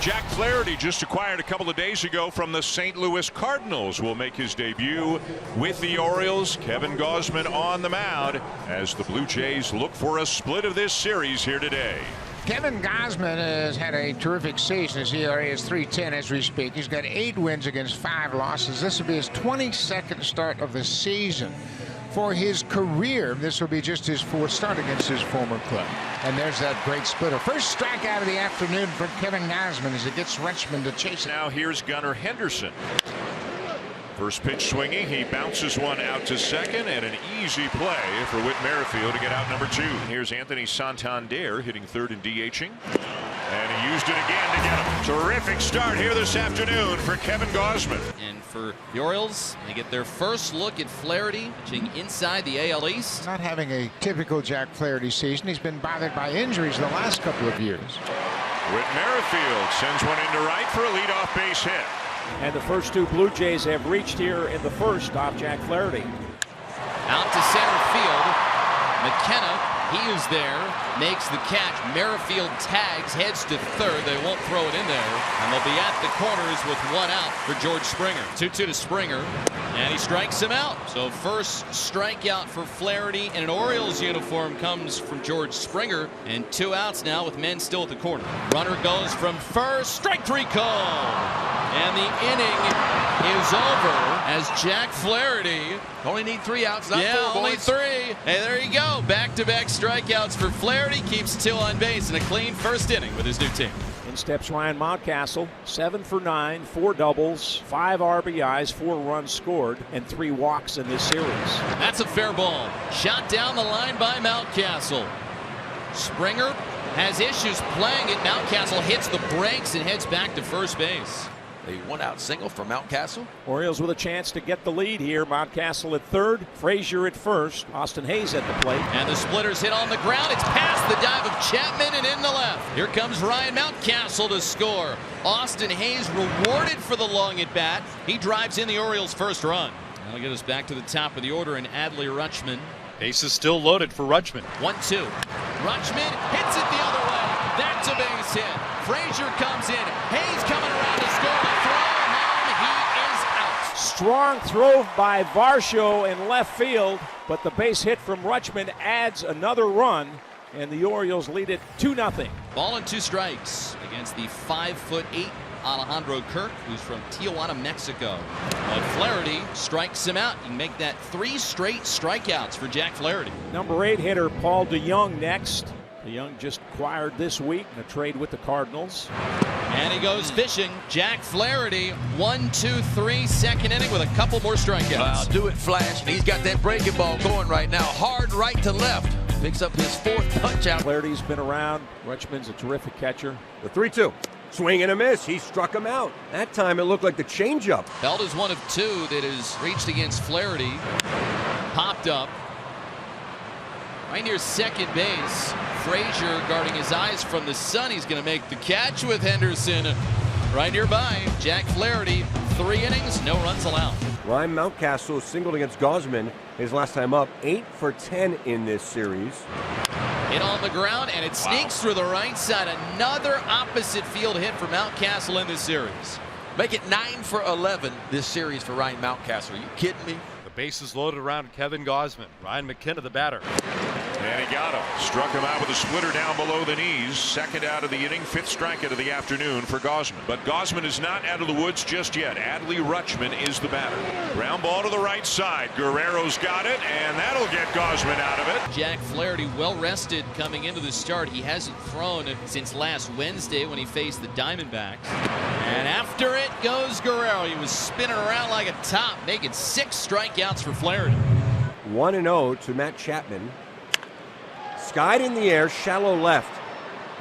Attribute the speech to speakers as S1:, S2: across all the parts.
S1: Jack Flaherty, just acquired a couple of days ago from the St. Louis Cardinals, will make his debut with the Orioles. Kevin Gausman on the mound as the Blue Jays look for a split of this series here today.
S2: Kevin Gausman has had a terrific season. His ERA is .310 as we speak. He's got 8 wins against 5 losses. This will be his 22nd start of the season. For his career, this will be just his 4th start against his former club. And there's that great splitter. First strikeout of the afternoon for Kevin Gausman as it gets Rutschman to chase it.
S1: Now here's Gunnar Henderson. First pitch swinging, he bounces one out to second, and an easy play for Whit Merrifield to get out number 2. Here's Anthony Santander hitting 3rd and DHing. And he used it again to get him. Terrific start here this afternoon for Kevin Gausman.
S3: And for the Orioles, they get their first look at Flaherty pitching inside the AL East.
S2: Not having a typical Jack Flaherty season. He's been bothered by injuries the last couple of years.
S1: Whit Merrifield sends one into right for a leadoff base hit.
S4: And the first 2 Blue Jays have reached here in the first off Jack Flaherty.
S3: Out to center field. McKenna, he is there, makes the catch. Merrifield tags, heads to 3rd. They won't throw it in there. And they'll be at the corners with 1 out for George Springer. 2-2 to Springer. And he strikes him out. So first strikeout for Flaherty in an Orioles uniform comes from George Springer. And 2 outs now with men still at the corner. Runner goes from first. Strike 3 call. And the inning is over as Jack Flaherty
S5: only need 3 outs, not 4,
S3: only
S5: boys.
S3: 3. Hey, there you go. Back-to-back strikeouts for Flaherty. Keeps 2 on base and a clean first inning with his new team.
S4: In steps Ryan Mountcastle, 7 for 9, 4 doubles, 5 RBIs, 4 runs scored, and 3 walks in this series.
S3: That's a fair ball. Shot down the line by Mountcastle. Springer has issues playing it. Mountcastle hits the brakes and heads back to first base.
S5: A 1-out single for Mountcastle.
S4: Orioles with a chance to get the lead here. Mountcastle at 3rd, Frazier at 1st, Austin Hayes at the plate.
S3: And the splitters hit on the ground. It's past the dive of Chapman and in the left. Here comes Ryan Mountcastle to score. Austin Hayes rewarded for the long at bat. He drives in the Orioles' first run. That'll get us back to the top of the order and Adley Rutschman.
S6: Base is still loaded for Rutschman.
S3: 1-2. Rutschman hits it the other way. That's a base hit. Frazier comes in. Hayes coming around to score. The throw home. He is out.
S4: Strong throw by Varsho in left field, but the base hit from Rutschman adds another run, and the Orioles lead it 2-0.
S3: Ball and 2 strikes against the 5'8" Alejandro Kirk, who's from Tijuana, Mexico. But Flaherty strikes him out. You can make that 3 straight strikeouts for Jack Flaherty.
S4: Number 8 hitter Paul DeYoung next. DeYoung just acquired this week in a trade with the Cardinals.
S3: And he goes fishing. Jack Flaherty, 1-2-3, second inning with a couple more strikeouts.
S5: Do it, Flash. And he's got that breaking ball going right now. Hard right to left. Picks up his 4th punch out.
S4: Flaherty's been around. Rutschman's a terrific catcher.
S7: The 3-2. Swing and a miss. He struck him out. That time it looked like the changeup.
S3: Belt is 1 of 2 that has reached against Flaherty. Popped up. Right near second base. Frazier guarding his eyes from the sun. He's going to make the catch with Henderson right nearby. Jack Flaherty, 3 innings, no runs allowed.
S7: Ryan Mountcastle singled against Gausman his last time up, 8 for 10 in this series.
S3: Hit on the ground, and it sneaks through the right side. Another opposite field hit for Mountcastle in this series.
S5: Make it 9 for 11 this series for Ryan Mountcastle. Are you kidding me?
S6: The base is loaded around Kevin Gausman. Ryan McKenna, the batter.
S1: And he got him. Struck him out with a splitter down below the knees. 2nd out of the inning, 5th strikeout of the afternoon for Gausman. But Gausman is not out of the woods just yet. Adley Rutschman is the batter. Ground ball to the right side. Guerrero's got it, and that'll get Gausman out of it.
S3: Jack Flaherty well rested coming into the start. He hasn't thrown since last Wednesday when he faced the Diamondbacks. And after it goes Guerrero. He was spinning around like a top, making 6 strikeouts for Flaherty.
S7: 1-0 to Matt Chapman. Skied in the air, shallow left.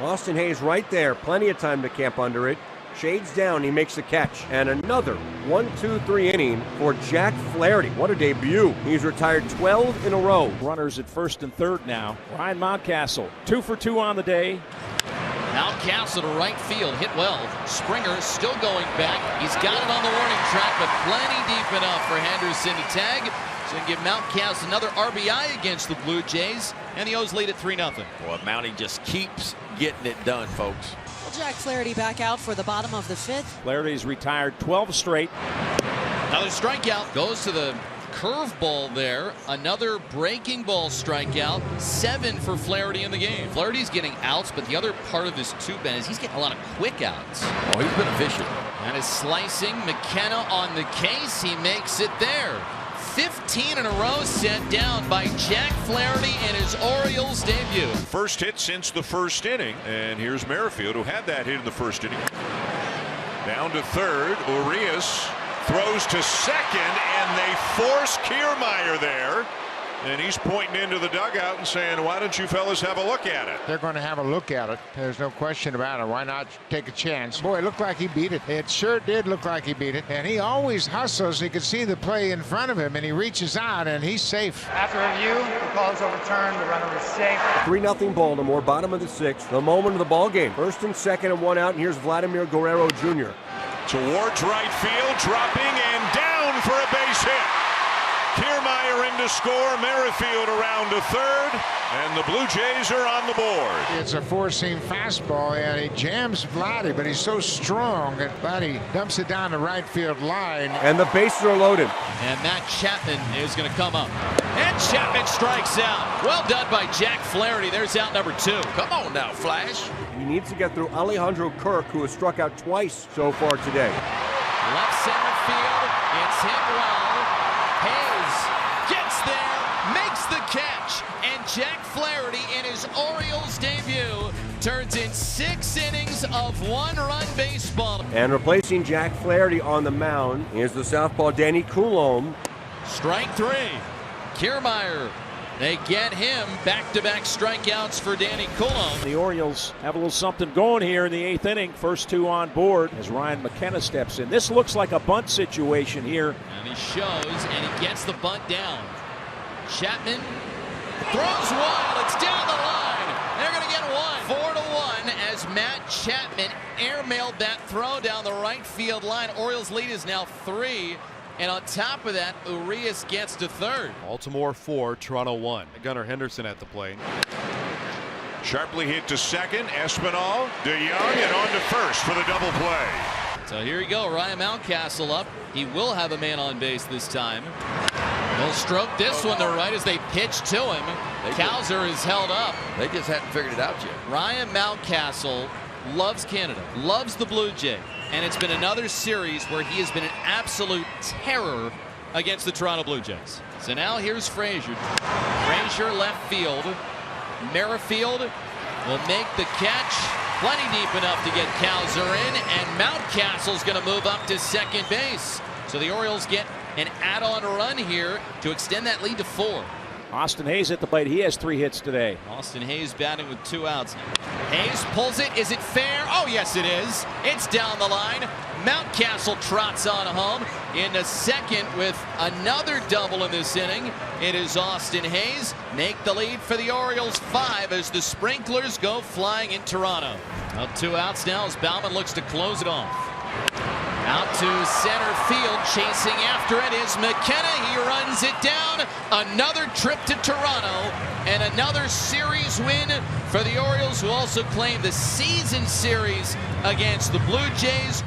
S7: Austin Hayes right there, plenty of time to camp under it. Shades down, he makes the catch. And another 1-2-3 inning for Jack Flaherty. What a debut. He's retired 12 in a row.
S4: Runners at 1st and 3rd now. Ryan Mountcastle, 2 for 2 on the day.
S3: Mountcastle to right field, hit well. Springer still going back. He's got it on the warning track, but plenty deep enough for Henderson to tag. So they give Mountcastle another RBI against the Blue Jays, and the O's lead at 3-0.
S5: Boy, Mountie just keeps getting it done, folks.
S8: Jack Flaherty back out for the bottom of the 5th.
S4: Flaherty's retired 12 straight.
S3: Another strikeout goes to the curveball there. Another breaking ball strikeout. 7 for Flaherty in the game. Flaherty's getting outs, but the other part of this too, Ben, is he's getting a lot of quick outs.
S5: Oh, he's been efficient.
S3: And is slicing. McKenna on the case. He makes it there. 15 in a row sent down by Jack Flaherty in his Orioles debut.
S1: First hit since the first inning. And here's Merrifield, who had that hit in the first inning. Down to third. Urias throws to second, and they force Kiermaier there. And he's pointing into the dugout and saying, why don't you fellas have a look at it?
S2: They're going to have a look at it. There's no question about it. Why not take a chance? Boy, it looked like he beat it. It sure did look like he beat it. And he always hustles. You can see the play in front of him, and he reaches out, and he's safe.
S9: After review, the call is overturned. The runner is safe.
S7: 3-0 Baltimore, bottom of the 6th. The moment of the ball game. First and second and 1 out, and here's Vladimir Guerrero Jr.
S1: Towards right field, dropping and down for a base hit. Kiermaier in to score. Merrifield around to third, and the Blue Jays are on the board.
S2: It's a four-seam fastball, and he jams Vladdy, but he's so strong that Vladdy dumps it down the right field line.
S7: And the bases are loaded.
S3: And Matt Chapman is going to come up. And Chapman strikes out. Well done by Jack Flaherty. There's out number 2.
S5: Come on now, Flash.
S7: He needs to get through Alejandro Kirk, who has struck out twice so far today.
S3: Left center field. It's hit well. Hayes gets there, makes the catch, and Jack Flaherty in his Orioles debut turns in 6 innings of 1-run baseball.
S7: And replacing Jack Flaherty on the mound is the southpaw Danny Coulombe.
S3: Strike 3. Kiermaier. They get him. Back-to-back strikeouts for Danny Coulombe.
S4: The Orioles have a little something going here in the 8th inning. First 2 on board as Ryan McKenna steps in. This looks like a bunt situation here.
S3: And he shows, and he gets the bunt down. Chapman throws wild. It's down the line. They're going to get one. 4-1 as Matt Chapman airmailed that throw down the right field line. Orioles lead is now 3. And on top of that, Urias gets to third.
S6: Baltimore 4, Toronto 1. Gunnar Henderson at the plate.
S1: Sharply hit to second. Espinal, DeYoung, and on to first for the double play.
S3: So here we go. Ryan Mountcastle up. He will have a man on base this time. He'll stroke this one to right as they pitch to him. Cowser is held up.
S5: They just hadn't figured it out yet.
S3: Ryan Mountcastle loves Canada, loves the Blue Jay. And it's been another series where he has been an absolute terror against the Toronto Blue Jays. So now here's Frazier. Frazier left field. Merrifield will make the catch. Plenty deep enough to get Cowser in. And Mountcastle's going to move up to second base. So the Orioles get an add-on run here to extend that lead to 4.
S4: Austin Hayes at the plate. He has 3 hits today.
S3: Austin Hayes batting with 2 outs. Hayes pulls it. Is it fair? Oh, yes, it is. It's down the line. Mountcastle trots on home into second with another double in this inning. It is Austin Hayes. Make the lead for the Orioles 5 as the sprinklers go flying in Toronto. Up 2 outs now as Baumann looks to close it off. Out to center field, chasing after it is McKenna. He runs it down. Another trip to Toronto and another series win for the Orioles, who also claim the season series against the Blue Jays.